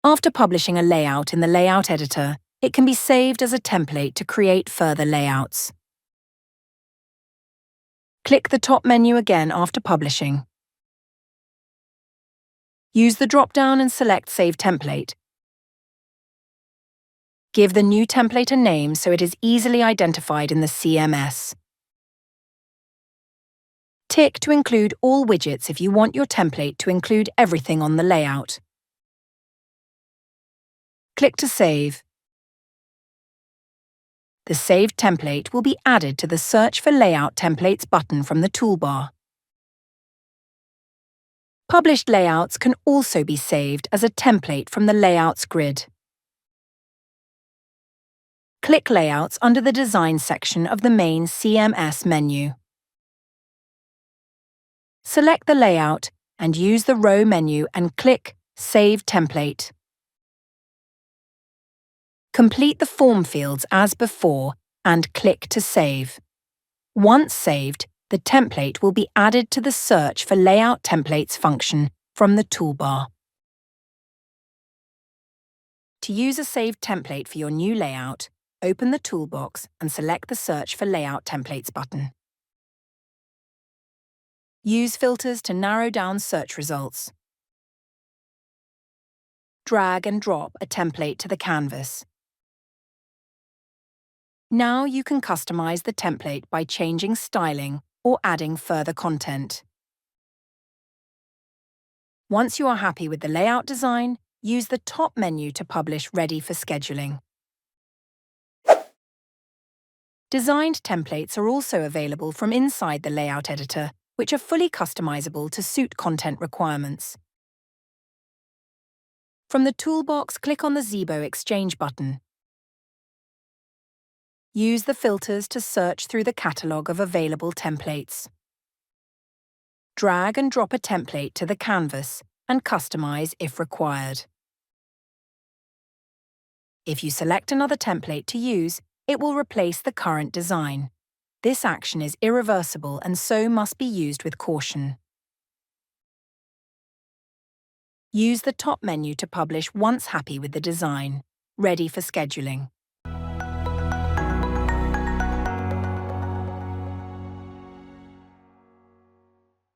After publishing a layout in the layout editor, it can be saved as a template to create further layouts. Click the top menu again after publishing. Use the drop-down and select Save Template. Give the new template a name so it is easily identified in the CMS. Tick to include all widgets if you want your template to include everything on the layout. Click to save. The saved template will be added to the Search for Layout Templates button from the toolbar. Published layouts can also be saved as a template from the Layouts grid. Click Layouts under the Design section of the main CMS menu. Select the layout and use the row menu and click Save Template. Complete the form fields as before and click to save. Once saved, the template will be added to the Search for Layout Templates function from the toolbar. To use a saved template for your new layout, open the toolbox and select the Search for Layout Templates button. Use filters to narrow down search results. Drag and drop a template to the canvas. Now you can customize the template by changing styling or adding further content. Once you are happy with the layout design, use the top menu to publish Ready for Scheduling. Designed templates are also available from inside the layout editor, which are fully customizable to suit content requirements. From the toolbox, click on the Zibo Exchange button. Use the filters to search through the catalogue of available templates. Drag and drop a template to the canvas and customize if required. If you select another template to use, it will replace the current design. This action is irreversible and so must be used with caution. Use the top menu to publish once happy with the design. Ready for scheduling.